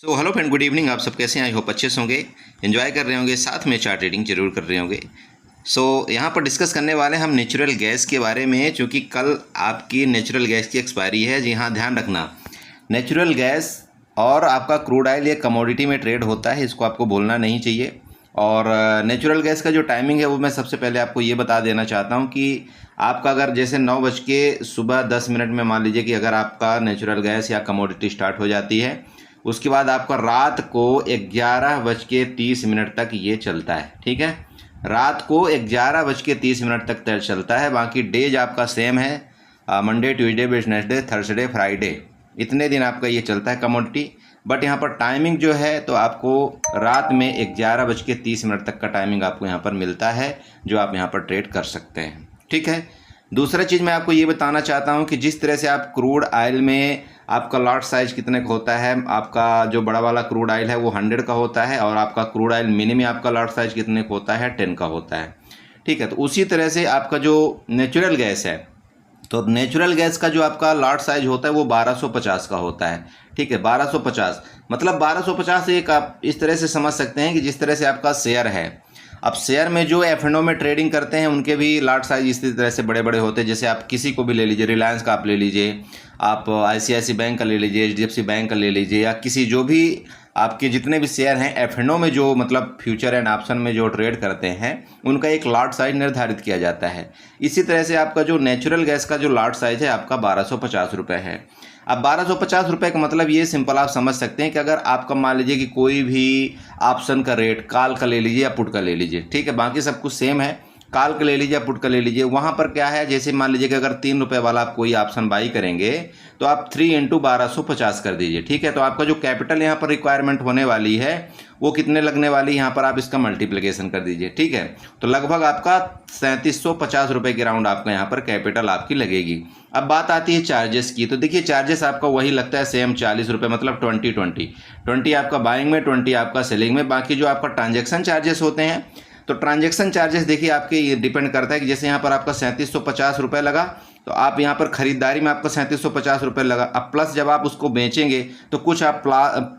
So hello friend, good evening. आप सब कैसे हैं? आई होप अच्छे से होंगे, एंजॉय कर रहे होंगे, साथ में चार्ट रीडिंग जरूर कर रहे होंगे। यहाँ पर डिस्कस करने वाले हैं हम नेचुरल गैस के बारे में, क्योंकि कल आपकी नेचुरल गैस की एक्सपायरी है। जी हाँ, ध्यान रखना, नेचुरल गैस और आपका क्रूड ऑयल ये कमोडिटी में ट्रेड होता है, इसको आपको भूलना नहीं चाहिए। और नेचुरल गैस का जो टाइमिंग है वो मैं सबसे पहले आपको ये बता देना चाहता हूँ कि आपका अगर जैसे 9 बज के 10 में मान लीजिए कि अगर आपका नेचुरल गैस या कमोडिटी स्टार्ट हो जाती है, उसके बाद आपका रात को 11 बज के 30 तक ये चलता है। ठीक है, रात को 11 बज के 30 तक चलता है। बाकी डेज आपका सेम है, Monday, Tuesday, Wednesday, Thursday, Friday, इतने दिन आपका ये चलता है कमोडिटी। बट यहाँ पर टाइमिंग जो है तो आपको रात में 11 बज के 30 तक का टाइमिंग आपको यहाँ पर मिलता है, जो आप यहाँ पर ट्रेड कर सकते हैं। ठीक है, दूसरा चीज़ मैं आपको ये बताना चाहता हूँ कि जिस तरह से आप क्रूड ऑयल में आपका लॉट साइज कितने का होता है, आपका जो बड़ा वाला क्रूड ऑयल है वो 100 का होता है, और आपका क्रूड ऑयल मिनी में आपका लॉट साइज कितने का होता है, 10 का होता है। ठीक है, तो उसी तरह से आपका जो नेचुरल गैस है, तो नेचुरल गैस का जो आपका लॉट साइज होता है वो 1250 का होता है। ठीक है, 1250 मतलब 1250 एक आप इस तरह से समझ सकते हैं कि जिस तरह से आपका शेयर है, अब शेयर में जो एफ&ओ में ट्रेडिंग करते हैं उनके भी लॉट साइज इसी तरह से बड़े बड़े होते हैं। जैसे आप किसी को भी ले लीजिए, रिलायंस का आप ले लीजिए, आप ICICI बैंक का ले लीजिए, HDFC बैंक का ले लीजिए, या किसी जो भी आपके जितने भी शेयर हैं एफ&ओ में जो मतलब फ्यूचर एंड ऑप्शन में जो ट्रेड करते हैं, उनका एक लॉट साइज निर्धारित किया जाता है। इसी तरह से आपका जो नेचुरल गैस का जो लॉट साइज है आपका 1250 रुपये है। अब 1250 रुपये का मतलब ये सिंपल आप समझ सकते हैं कि अगर आपका मान लीजिए कि कोई भी ऑप्शन का रेट कॉल का ले लीजिए या पुट का ले लीजिए, ठीक है, बाकी सब कुछ सेम है, कॉल का ले लीजिए या पुट का ले लीजिए, वहाँ पर क्या है, जैसे मान लीजिए कि अगर 3 रुपये वाला आप कोई ऑप्शन बाई करेंगे तो आप 3 × 1250 कर दीजिए। ठीक है, तो आपका जो कैपिटल यहाँ पर रिक्वायरमेंट होने वाली है वो कितने लगने वाली है, यहाँ पर आप इसका मल्टीप्लिकेशन कर दीजिए। ठीक है, तो लगभग आपका 3750 रुपये के राउंड आपका यहाँ पर कैपिटल आपकी लगेगी। अब बात आती है चार्जेस की, तो देखिए चार्जेस आपका वही लगता है सेम 40 रुपये, मतलब 20 आपका बाइंग में, 20 आपका सेलिंग में। बाकी जो आपका ट्रांजेक्शन चार्जेस होते हैं, तो ट्रांजेक्शन चार्जेस देखिए आपके ये डिपेंड करता है कि जैसे यहाँ पर आपका 3750 रुपये लगा, तो आप यहाँ पर खरीदारी में आपका 3750 रुपये लगा। अब प्लस जब आप उसको बेचेंगे तो कुछ आप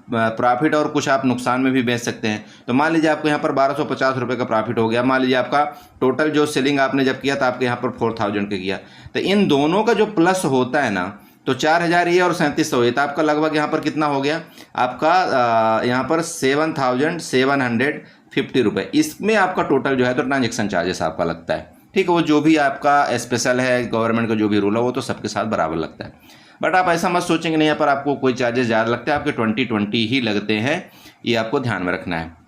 प्रॉफिट और कुछ आप नुकसान में भी बेच सकते हैं। तो मान लीजिए आपको यहाँ पर 1250 रुपये का प्रॉफिट हो गया, मान लीजिए आपका टोटल जो सेलिंग आपने जब किया था आपके यहाँ पर 4000 का किया, तो इन दोनों का जो प्लस होता है ना, तो 4000 ये और 3700 ये, तो आपका लगभग यहाँ पर कितना हो गया आपका यहाँ पर 7750 रुपये। इसमें आपका टोटल जो है तो ट्रांजेक्शन चार्जेस आपका लगता है। ठीक है, वो जो भी आपका स्पेशल है, गवर्नमेंट का जो भी रूल है वो तो सबके साथ बराबर लगता है। बट आप ऐसा मत सोचेंगे नहीं यहाँ पर आपको कोई चार्जेस ज़्यादा लगते हैं, आपके 20 ही लगते हैं, ये आपको ध्यान में रखना है।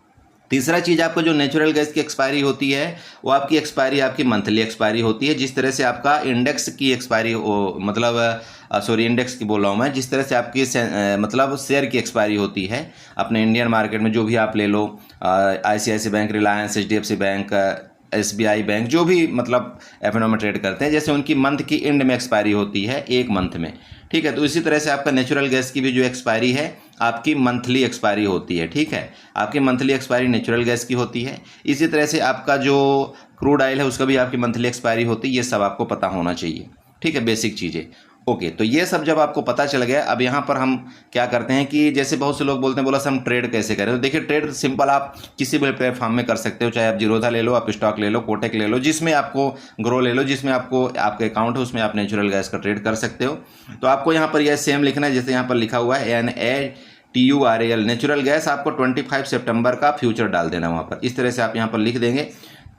तीसरा चीज़, आपका जो नेचुरल गैस की एक्सपायरी होती है वो आपकी एक्सपायरी आपकी मंथली एक्सपायरी होती है। जिस तरह से आपका इंडेक्स की एक्सपायरी मतलब इंडेक्स की बोल रहा हूँ मैं, जिस तरह से आपकी मतलब शेयर की एक्सपायरी होती है अपने इंडियन मार्केट में, जो भी आप ले लो, ICICI bank, Reliance, HDFC bank, SBI bank, जो भी मतलब एफ&ओ में ट्रेड करते हैं, जैसे उनकी मंथ की एंड में एक्सपायरी होती है, एक मंथ में। ठीक है, तो इसी तरह से आपका नेचुरल गैस की भी जो एक्सपायरी है आपकी मंथली एक्सपायरी होती है। ठीक है, आपकी मंथली एक्सपायरी नेचुरल गैस की होती है। इसी तरह से आपका जो क्रूड ऑयल है उसका भी आपकी मंथली एक्सपायरी होती है। ये सब आपको पता होना चाहिए। ठीक है, बेसिक चीज़ें। ओके, तो ये सब जब आपको पता चल गया, अब यहाँ पर हम क्या करते हैं कि जैसे बहुत से लोग बोलते हैं, बोला सर हम ट्रेड कैसे करें, तो देखिए ट्रेड सिंपल आप किसी भी प्लेटफॉर्म में कर सकते हो, चाहे आप जीरोधा ले लो, आप स्टॉक ले लो, कोटेक ले लो, जिसमें आपको ग्रो ले लो, जिसमें आपको आपके अकाउंट है उसमें आप नेचुरल गैस का ट्रेड कर सकते हो। तो आपको यहाँ पर यह सेम लिखना है, जैसे यहाँ पर लिखा हुआ है NATURAL नेचुरल गैस, आपको 25 सितंबर का फ्यूचर डाल देना वहाँ पर। इस तरह से आप यहाँ पर लिख देंगे,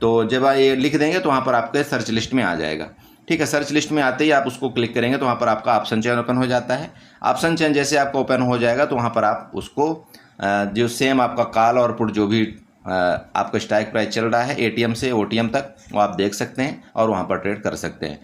तो जब आप ये लिख देंगे तो वहाँ पर आपके सर्च लिस्ट में आ जाएगा। ठीक है, सर्च लिस्ट में आते ही आप उसको क्लिक करेंगे तो वहाँ पर आपका ऑप्शन चेन ओपन हो जाता है। ऑप्शन चेन जैसे आपका ओपन हो जाएगा तो वहाँ पर आप उसको जो सेम आपका कॉल और पुट जो भी आपका स्ट्राइक प्राइस चल रहा है ATM से OTM तक, वो आप देख सकते हैं और वहाँ पर ट्रेड कर सकते हैं।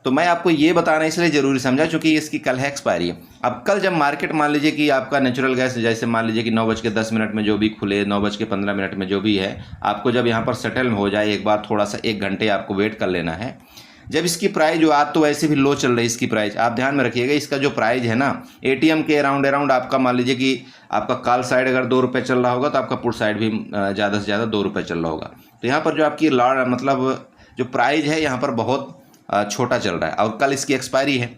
तो मैं आपको ये बताना इसलिए ज़रूरी समझा क्योंकि इसकी कल है एक्सपायरी। अब कल जब मार्केट मान लीजिए कि आपका नेचुरल गैस जैसे मान लीजिए कि 9:10 में जो भी खुले, 9:15 में जो भी है, आपको जब यहाँ पर सेटल हो जाए एक बार, थोड़ा सा 1 घंटे आपको वेट कर लेना है। जब इसकी प्राइस जो आज तो वैसे भी लो चल रही है, इसकी प्राइस आप ध्यान में रखिएगा, इसका जो प्राइस है ना ATM के अराउंड आपका मान लीजिए कि आपका कॉल साइड अगर 2 रुपये चल रहा होगा तो आपका पुट साइड भी ज़्यादा से ज़्यादा 2 रुपये चल रहा होगा। तो यहाँ पर जो आपकी मतलब जो प्राइस है यहाँ पर बहुत छोटा चल रहा है और कल इसकी एक्सपायरी है।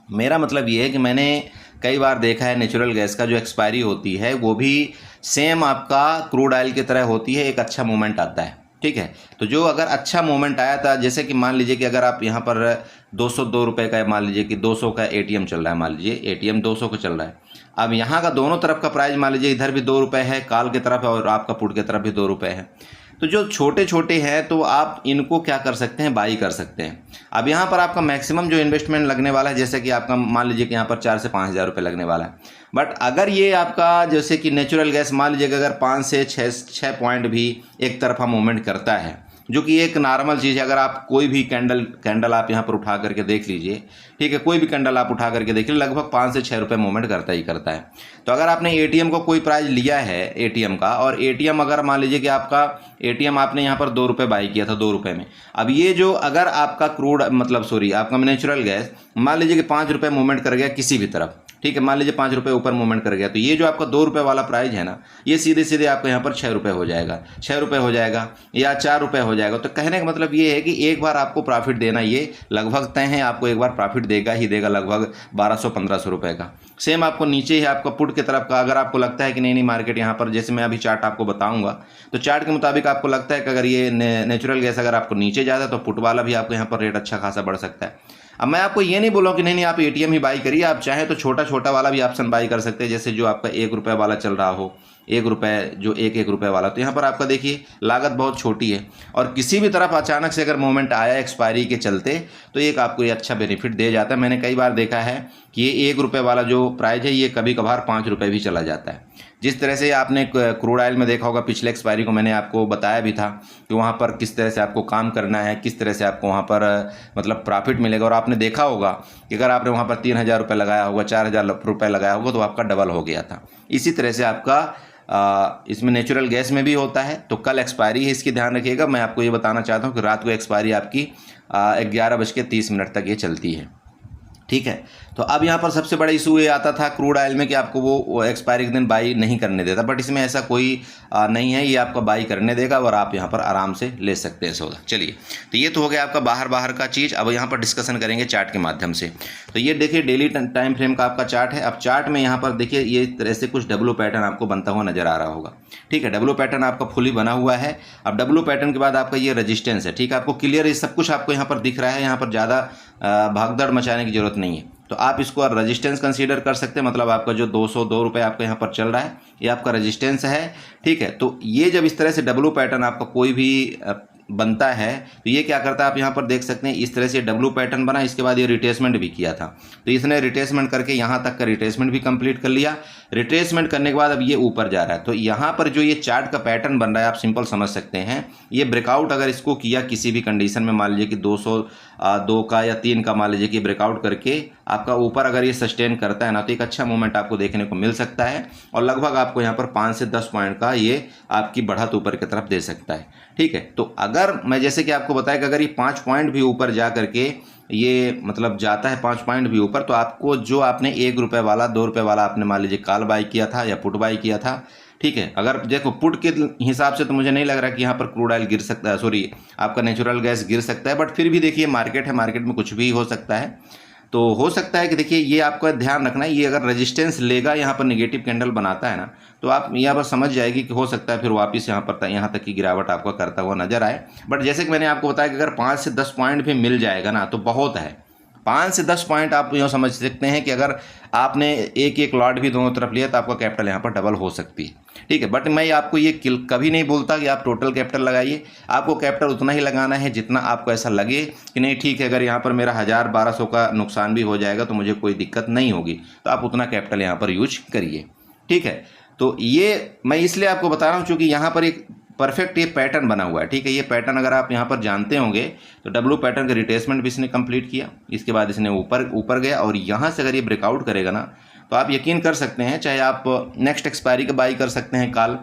मेरा मतलब ये है कि मैंने कई बार देखा है नेचुरल गैस का जो एक्सपायरी होती है वो भी सेम आपका क्रूड ऑयल की तरह होती है, एक अच्छा मूवमेंट आता है। ठीक है, तो जो अगर अच्छा मूवमेंट आया था, जैसे कि मान लीजिए कि अगर आप यहाँ पर 202 रुपये का, मान लीजिए कि 200 का एटीएम चल रहा है, मान लीजिए एटीएम 200 का चल रहा है। अब यहाँ का दोनों तरफ का प्राइस मान लीजिए इधर भी 2 रुपये है, कॉल की तरफ और आपका पुट की तरफ भी 2 रुपये है। तो जो छोटे छोटे हैं तो आप इनको क्या कर सकते हैं, बाई कर सकते हैं। अब यहाँ पर आपका मैक्सिमम जो इन्वेस्टमेंट लगने वाला है, जैसे कि आपका मान लीजिए कि यहाँ पर 4 से 5 हज़ार रुपये लगने वाला है। बट अगर ये आपका जैसे कि नेचुरल गैस मान लीजिए कि अगर 5 से 6 पॉइंट भी एक तरफा मूवमेंट करता है, जो कि एक नॉर्मल चीज़ है। अगर आप कोई भी कैंडल आप यहाँ पर उठा करके देख लीजिए, ठीक है, कोई भी कैंडल आप उठा करके देख लीजिए, लगभग 5 से 6 रुपये मूवमेंट करता ही करता है। तो अगर आपने एटीएम को कोई प्राइस लिया है एटीएम का, और एटीएम अगर मान लीजिए कि आपका एटीएम आपने यहाँ पर 2 रुपये बाई किया था 2 रुपये में, अब ये जो अगर आपका क्रूड मतलब सॉरी आपका नेचुरल गैस मान लीजिए कि 5 रुपये मूवमेंट कर गया किसी भी तरफ, ठीक है, मान लीजिए 5 रुपये ऊपर मूवमेंट कर गया, तो ये जो आपका 2 रुपये वाला प्राइस है ना, ये सीधे सीधे आपको यहाँ पर 6 रुपये हो जाएगा, 6 रुपये हो जाएगा या 4 रुपये हो जाएगा। तो कहने का मतलब ये है कि एक बार आपको प्रॉफिट देना ये लगभग तय है, आपको एक बार प्रॉफिट देगा ही देगा, लगभग 1200-1500 रुपये का। सेम आपको नीचे ही आपका पुट की तरफ का, अगर आपको लगता है कि नहीं मार्केट यहाँ पर, जैसे मैं अभी चार्ट आपको बताऊँगा, तो चार्ट के मुताबिक आपको लगता है कि अगर ये नेचुरल गैस अगर आपको नीचे जाता है तो पुट वाला भी आपको यहाँ पर रेट अच्छा खासा बढ़ सकता है। अब मैं आपको ये नहीं बोला कि नहीं आप एटीएम ही बाई करिए, आप चाहें तो छोटा छोटा वाला भी ऑप्शन बाई कर सकते हैं, जैसे जो आपका 1 रुपये वाला चल रहा हो, 1 रुपये जो 1 रुपये वाला, तो यहाँ पर आपका देखिए लागत बहुत छोटी है, और किसी भी तरफ अचानक से अगर मूवमेंट आया एक्सपायरी के चलते तो एक आपको ये अच्छा बेनिफिट दे जाता है। मैंने कई बार देखा है कि ये 1 रुपये वाला जो प्राइस है ये कभी कभार 5 रुपये भी चला जाता है। जिस तरह से आपने क्रूड ऑयल में देखा होगा, पिछले एक्सपायरी को मैंने आपको बताया भी था कि वहाँ पर किस तरह से आपको काम करना है, किस तरह से आपको वहाँ पर मतलब प्रॉफिट मिलेगा। और आपने देखा होगा कि अगर आपने वहाँ पर 3,000 रुपये लगाया होगा, 4,000 रुपये लगाया होगा, तो आपका डबल हो गया था। इसी तरह से आपका इसमें नेचुरल गैस में भी होता है। तो कल एक्सपायरी है, इसकी ध्यान रखिएगा। मैं आपको ये बताना चाहता हूँ कि रात को एक्सपायरी आपकी 11:30 तक ये चलती है, ठीक है। तो अब यहाँ पर सबसे बड़ा इशू ये आता था क्रूड ऑयल में कि आपको वो एक्सपायरी के दिन बाई नहीं करने देता, बट इसमें ऐसा कोई नहीं है, ये आपका बाई करने देगा और आप यहाँ पर आराम से ले सकते हैं सौदा। चलिए, तो ये तो हो गया आपका बाहर का चीज़। अब यहाँ पर डिस्कशन करेंगे चार्ट के माध्यम से। तो ये देखिए डेली टाइम फ्रेम का आपका चार्ट है। अब चार्ट में यहाँ पर देखिए ये तरह से कुछ डब्ल्यू पैटर्न आपको बनता हुआ नजर आ रहा होगा, ठीक है। डब्ल्यू पैटर्न आपका फुली बना हुआ है। अब डब्ल्यू पैटर्न के बाद आपका ये रजिस्टेंस है, ठीक है। आपको क्लियर ये सब कुछ आपको यहाँ पर दिख रहा है, यहाँ पर ज़्यादा भागदौड़ मचाने की जरूरत नहीं है। तो आप इसको रजिस्टेंस कंसीडर कर सकते हैं, मतलब आपका जो 202 रुपये आपका यहाँ पर चल रहा है ये आपका रजिस्टेंस है, ठीक है। तो ये जब इस तरह से डब्ल्यू पैटर्न आपका कोई भी बनता है तो ये क्या करता है, आप यहाँ पर देख सकते हैं इस तरह से डब्ल्यू पैटर्न बना, इसके बाद ये रिट्रेसमेंट भी किया था। तो इसने रिट्रेसमेंट करके यहाँ तक का रिट्रेसमेंट भी कंप्लीट कर लिया। रिट्रेसमेंट करने के बाद अब ये ऊपर जा रहा है। तो यहाँ पर जो ये चार्ट का पैटर्न बन रहा है आप सिंपल समझ सकते हैं, ये ब्रेकआउट अगर इसको किया किसी भी कंडीशन में, मान लीजिए कि 202 का या 3 का मान लीजिए कि ब्रेकआउट करके आपका ऊपर अगर ये सस्टेन करता है ना, तो एक अच्छा मूवमेंट आपको देखने को मिल सकता है और लगभग आपको यहाँ पर 5 से 10 पॉइंट का ये आपकी बढ़त ऊपर की तरफ दे सकता है, ठीक है। तो अगर मैं जैसे कि आपको बताया कि अगर ये 5 पॉइंट भी ऊपर जा करके ये मतलब जाता है 5 पॉइंट भी ऊपर, तो आपको जो आपने 1 रुपये वाला 2 रुपये वाला आपने मान लीजिए कॉल बाई किया था या पुट बाई किया था, ठीक है। अगर देखो पुट के हिसाब से तो मुझे नहीं लग रहा कि यहाँ पर क्रूड ऑयल गिर सकता है, सॉरी आपका नेचुरल गैस गिर सकता है, बट फिर भी देखिए मार्केट है, मार्केट में कुछ भी हो सकता है। तो हो सकता है कि देखिए ये आपका ध्यान रखना है, ये अगर रेजिस्टेंस लेगा यहाँ पर नेगेटिव कैंडल बनाता है ना, तो आप यहाँ पर समझ जाएगी कि हो सकता है फिर वापस यहाँ तक की गिरावट आपका करता हुआ नजर आए। बट जैसे कि मैंने आपको बताया कि अगर 5 से 10 पॉइंट भी मिल जाएगा ना तो बहुत है। 5 से 10 पॉइंट आप यूँ समझ सकते हैं कि अगर आपने एक लॉट भी दोनों तरफ लिया तो आपका कैपिटल यहाँ पर डबल हो सकती है, ठीक है। बट मैं आपको ये कभी नहीं बोलता कि आप टोटल कैपिटल लगाइए, आपको कैपिटल उतना ही लगाना है जितना आपको ऐसा लगे कि नहीं ठीक है, अगर यहाँ पर मेरा 1000-1200 का नुकसान भी हो जाएगा तो मुझे कोई दिक्कत नहीं होगी, तो आप उतना कैपिटल यहाँ पर यूज करिए, ठीक है। तो ये मैं इसलिए आपको बता रहा हूँ क्योंकि यहाँ पर एक परफेक्ट ये पैटर्न बना हुआ है, ठीक है। ये पैटर्न अगर आप यहाँ पर जानते होंगे तो डब्ल्यू पैटर्न का रिट्रेसमेंट भी इसने कंप्लीट किया, इसके बाद इसने ऊपर गया और यहाँ से अगर ये ब्रेकआउट करेगा ना तो आप यकीन कर सकते हैं, चाहे आप नेक्स्ट एक्सपायरी का बाई कर सकते हैं कॉल,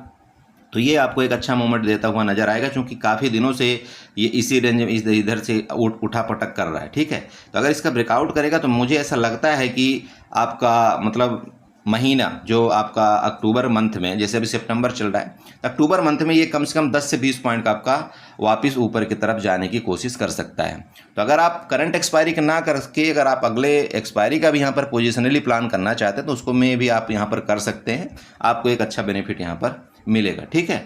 तो ये आपको एक अच्छा मूवमेंट देता हुआ नजर आएगा, क्योंकि काफ़ी दिनों से ये इसी रेंज में इधर से उठा पटक कर रहा है, ठीक है। तो अगर इसका ब्रेकआउट करेगा तो मुझे ऐसा लगता है कि आपका मतलब महीना जो आपका अक्टूबर मंथ में, जैसे अभी सितंबर चल रहा है, अक्टूबर मंथ में ये कम से कम 10 से 20 पॉइंट का आपका वापस ऊपर की तरफ जाने की कोशिश कर सकता है। तो अगर आप करंट एक्सपायरी ना करके अगर आप अगले एक्सपायरी का भी यहाँ पर पोजिशनली प्लान करना चाहते हैं तो उसको में भी आप यहाँ पर कर सकते हैं, आपको एक अच्छा बेनिफिट यहाँ पर मिलेगा। ठीक है,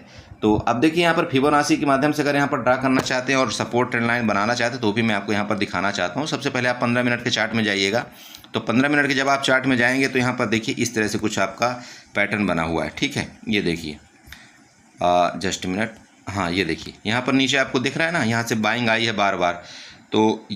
तो अब देखिए यहाँ पर फिबोनाची के माध्यम से अगर यहाँ पर ड्रा करना चाहते हैं और सपोर्ट ट्रेंड लाइन बनाना चाहते हैं तो भी मैं आपको यहाँ पर दिखाना चाहता हूँ। सबसे पहले आप 15 मिनट के चार्ट में जाइएगा। तो 15 मिनट के जब आप चार्ट में जाएंगे तो यहाँ पर देखिए इस तरह से कुछ आपका पैटर्न बना हुआ है। ठीक है, ये देखिए, जस्ट मिनट, हाँ ये देखिए यहाँ पर नीचे आपको दिख रहा है ना, यहाँ से बाइंग आई है बार बार। तो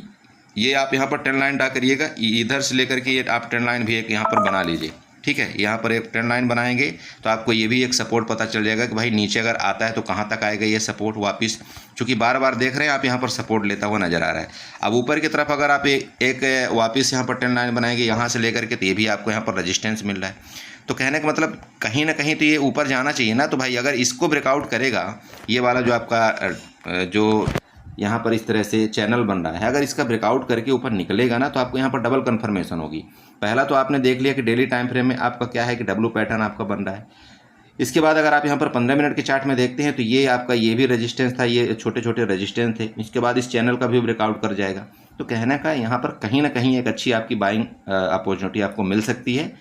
ये आप यहाँ पर ट्रेंड लाइन ड्रा करिएगा, इधर से लेकर के ये आप ट्रेंड लाइन भी एक यहाँ पर बना लीजिए। ठीक है, यहाँ पर एक ट्रेंड लाइन बनाएंगे तो आपको ये भी एक सपोर्ट पता चल जाएगा कि भाई नीचे अगर आता है तो कहाँ तक आएगा ये सपोर्ट वापस, चूँकि बार बार देख रहे हैं आप यहाँ पर सपोर्ट लेता हुआ नज़र आ रहा है। अब ऊपर की तरफ अगर आप एक वापस यहाँ पर ट्रेंड लाइन बनाएंगे यहाँ से लेकर के, तो ये भी आपको यहाँ पर रजिस्टेंस मिल रहा है। तो कहने का मतलब कहीं ना कहीं तो ये ऊपर जाना चाहिए ना। तो भाई अगर इसको ब्रेकआउट करेगा, ये वाला जो आपका जो यहाँ पर इस तरह से चैनल बन रहा है, अगर इसका ब्रेकआउट करके ऊपर निकलेगा ना तो आपको यहाँ पर डबल कन्फर्मेशन होगी। पहला तो आपने देख लिया कि डेली टाइम फ्रेम में आपका क्या है कि डब्लू पैटर्न आपका बन रहा है। इसके बाद अगर आप यहाँ पर 15 मिनट के चार्ट में देखते हैं तो ये आपका ये भी रेजिस्टेंस था, ये छोटे छोटे रेजिस्टेंस थे। इसके बाद इस चैनल का भी ब्रेकआउट कर जाएगा। तो कहने का यहाँ पर कहीं ना कहीं एक अच्छी आपकी बाइंग अपॉर्चुनिटी आपको मिल सकती है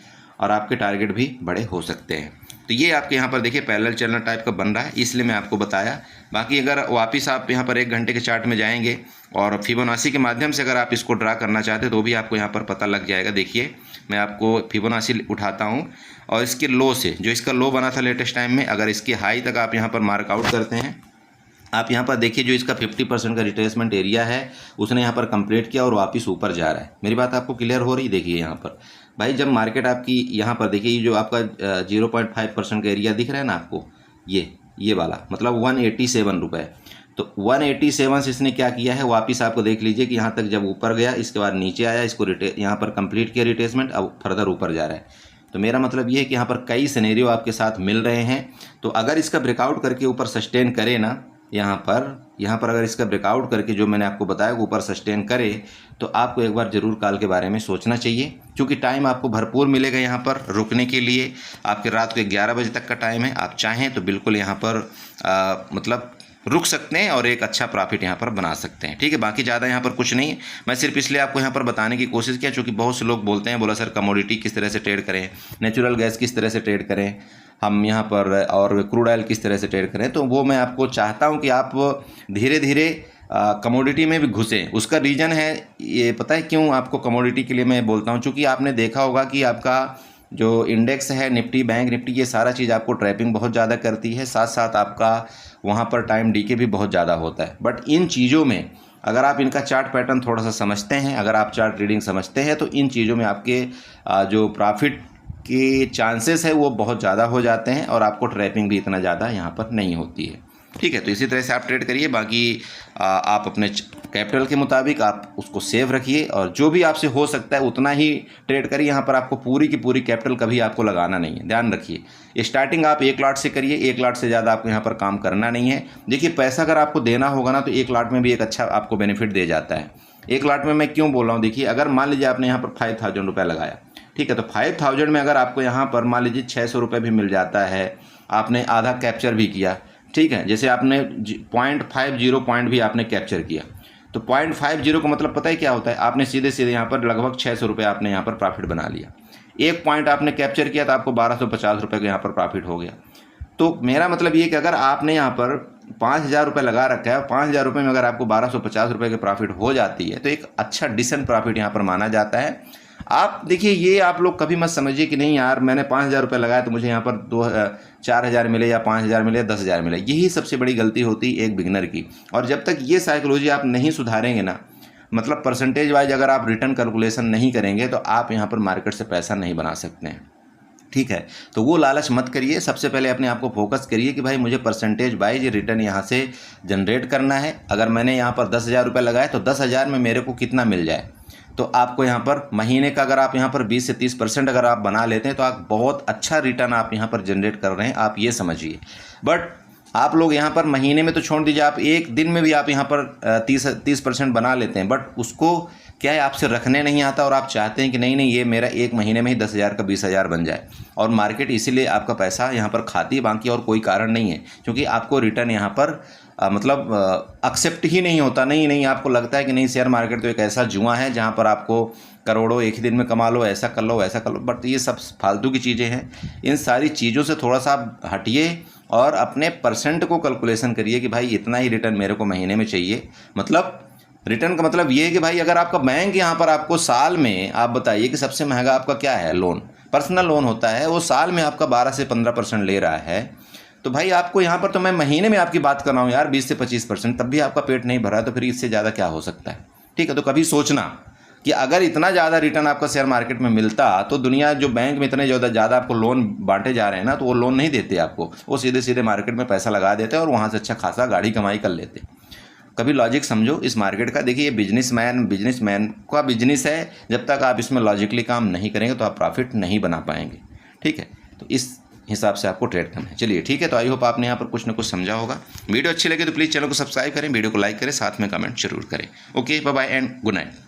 और आपके टारगेट भी बड़े हो सकते हैं। तो ये आपके यहाँ पर देखिए पैरेलल चैनल टाइप का बन रहा है, इसलिए मैं आपको बताया। बाकी अगर वापस आप यहाँ पर 1 घंटे के चार्ट में जाएंगे और फिबोनाची के माध्यम से अगर आप इसको ड्रा करना चाहते हैं तो भी आपको यहाँ पर पता लग जाएगा। देखिए मैं आपको फिबोनाची उठाता हूँ और इसके लो से, जो इसका लो बना था लेटेस्ट टाइम में, अगर इसकी हाई तक आप यहाँ पर मार्क आउट करते हैं, आप यहाँ पर देखिए जो इसका 50% का रिट्रेसमेंट एरिया है उसने यहाँ पर कंप्लीट किया और वापस ऊपर जा रहा है। मेरी बात आपको क्लियर हो रही? देखिए यहाँ पर भाई जब मार्केट आपकी यहाँ पर देखिए ये जो आपका 0.5% का एरिया दिख रहा है ना आपको, ये वाला मतलब 187 रुपये। तो 187 से इसने क्या किया है, वापस आपको देख लीजिए कि यहाँ तक जब ऊपर गया, इसके बाद नीचे आया, इसको यहाँ पर कंप्लीट किया रिट्रेसमेंट, अब फर्दर ऊपर जा रहा है। तो मेरा मतलब ये है कि यहाँ पर कई सिनेरियो आपके साथ मिल रहे हैं। तो अगर इसका ब्रेकआउट करके ऊपर सस्टेन करे ना, यहाँ पर अगर इसका ब्रेकआउट करके जो मैंने आपको बताया ऊपर सस्टेन करे तो आपको एक बार ज़रूर कॉल के बारे में सोचना चाहिए, क्योंकि टाइम आपको भरपूर मिलेगा यहाँ पर रुकने के लिए। आपके रात को 11 बजे तक का टाइम है, आप चाहें तो बिल्कुल यहाँ पर मतलब रुक सकते हैं और एक अच्छा प्रॉफिट यहाँ पर बना सकते हैं। ठीक है, बाकी ज़्यादा यहाँ पर कुछ नहीं है। मैं सिर्फ इसलिए आपको यहाँ पर बताने की कोशिश किया क्योंकि बहुत से लोग बोलते हैं, बोला सर कमोडिटी किस तरह से ट्रेड करें, नेचुरल गैस किस तरह से ट्रेड करें, हम यहाँ पर और क्रूड ऑयल किस तरह से ट्रेड करें। तो वो मैं आपको चाहता हूँ कि आप धीरे धीरे कमोडिटी में भी घुसें। उसका रीज़न है, ये पता है क्यों आपको कमोडिटी के लिए मैं बोलता हूँ? क्योंकि आपने देखा होगा कि आपका जो इंडेक्स है निफ्टी, बैंक निफ्टी, ये सारा चीज़ आपको ट्रैपिंग बहुत ज़्यादा करती है, साथ साथ आपका वहाँ पर टाइम डीके भी बहुत ज़्यादा होता है। बट इन चीज़ों में अगर आप इनका चार्ट पैटर्न थोड़ा सा समझते हैं, अगर आप चार्ट रीडिंग समझते हैं, तो इन चीज़ों में आपके जो प्रॉफिट के चांसेस है वो बहुत ज़्यादा हो जाते हैं और आपको ट्रैपिंग भी इतना ज़्यादा यहाँ पर नहीं होती है। ठीक है, तो इसी तरह से आप ट्रेड करिए। बाकी आप अपने कैपिटल के मुताबिक आप उसको सेव रखिए और जो भी आपसे हो सकता है उतना ही ट्रेड करिए। यहाँ पर आपको पूरी की पूरी कैपिटल कभी आपको लगाना नहीं है, ध्यान रखिए। स्टार्टिंग आप 1 लाट से करिए, 1 लाट से ज़्यादा आपको यहाँ पर काम करना नहीं है। देखिए पैसा अगर आपको देना होगा ना तो 1 लाट में भी एक अच्छा आपको बेनिफिट दे जाता है। 1 लाट में मैं क्यों बोल रहा हूँ, देखिए अगर मान लीजिए आपने यहाँ पर 5000 रुपये लगाया, ठीक है, तो 5000 में अगर आपको यहाँ पर मान लीजिए 600 रुपये भी मिल जाता है, आपने आधा कैप्चर भी किया, ठीक है, जैसे आपने 0.50 पॉइंट भी आपने कैप्चर किया, तो 0.50 का मतलब पता है क्या होता है, आपने सीधे सीधे यहाँ पर लगभग 600 रुपये आपने यहाँ पर प्रॉफिट बना लिया। 1 पॉइंट आपने कैप्चर किया तो आपको 1250 रुपये का यहाँ पर प्रॉफिट हो गया। तो मेरा मतलब ये कि अगर आपने यहाँ पर 5000 रुपये लगा रखा है, 5000 रुपये में अगर आपको 1250 रुपये की प्रॉफिट हो जाती है तो एक अच्छा डिसेंट प्रॉफिट यहाँ पर माना जाता है। आप देखिए ये आप लोग कभी मत समझिए कि नहीं यार मैंने 5000 रुपये लगाया तो मुझे यहाँ पर 4000 मिले या 5000 मिले या 10,000 मिले। यही सबसे बड़ी गलती होती है एक बिगनर की। और जब तक ये साइकोलॉजी आप नहीं सुधारेंगे ना, मतलब परसेंटेज वाइज अगर आप रिटर्न कैलकुलेशन नहीं करेंगे तो आप यहाँ पर मार्केट से पैसा नहीं बना सकते हैं। ठीक है, तो वो लालच मत करिए। सबसे पहले अपने आप को फोकस करिए कि भाई मुझे परसेंटेज वाइज रिटर्न यहाँ से जनरेट करना है। अगर मैंने यहाँ पर 10,000 रुपये लगाए तो 10,000 में मेरे को कितना मिल जाए, तो आपको यहाँ पर महीने का अगर आप यहाँ पर 20 से 30% अगर आप बना लेते हैं तो आप बहुत अच्छा रिटर्न आप यहाँ पर जनरेट कर रहे हैं, आप ये समझिए। बट आप लोग यहाँ पर महीने में तो छोड़ दीजिए, आप एक दिन में भी आप यहाँ पर 30% बना लेते हैं, बट उसको क्या है, आपसे रखने नहीं आता और आप चाहते हैं कि नहीं नहीं ये मेरा एक महीने में ही 10,000 का 20,000 बन जाए, और मार्केट इसीलिए आपका पैसा यहाँ पर खाती है, बाकी और कोई कारण नहीं है, क्योंकि आपको रिटर्न यहाँ पर मतलब एक्सेप्ट ही नहीं होता। नहीं नहीं, आपको लगता है कि नहीं शेयर मार्केट तो एक ऐसा जुआ है जहाँ पर आपको करोड़ों एक ही दिन में कमा लो, ऐसा कर लो वैसा कर लो, बट ये सब फालतू की चीज़ें हैं। इन सारी चीज़ों से थोड़ा सा आप हटिए और अपने परसेंट को कैलकुलेशन करिए कि भाई इतना ही रिटर्न मेरे को महीने में चाहिए। मतलब रिटर्न का मतलब ये है कि भाई अगर आपका बैंक यहाँ पर आपको साल में, आप बताइए कि सबसे महंगा आपका क्या है, लोन, पर्सनल लोन होता है, वो साल में आपका 12 से 15% ले रहा है, तो भाई आपको यहाँ पर, तो मैं महीने में आपकी बात कर रहा हूँ यार 20 से 25%, तब भी आपका पेट नहीं भरा, तो फिर इससे ज़्यादा क्या हो सकता है। ठीक है, तो कभी सोचना कि अगर इतना ज़्यादा रिटर्न आपका शेयर मार्केट में मिलता तो दुनिया जो बैंक में इतने ज़्यादा आपको लोन बांटे जा रहे हैं ना, तो वो लोन नहीं देते आपको, वो सीधे सीधे मार्केट में पैसा लगा देते और वहाँ से अच्छा खासा गाड़ी कमाई कर लेते। कभी लॉजिक समझो इस मार्केट का। देखिए ये बिजनेसमैन का बिजनेस है, जब तक आप इसमें लॉजिकली काम नहीं करेंगे तो आप प्रॉफिट नहीं बना पाएंगे। ठीक है, तो इस हिसाब से आपको ट्रेड करना है। चलिए ठीक है, तो आई होप आपने यहाँ पर कुछ ना कुछ समझा होगा। वीडियो अच्छी लगे तो प्लीज़ चैनल को सब्सक्राइब करें, वीडियो को लाइक करें, साथ में कमेंट जरूर करें। Okay, bye bye and good night.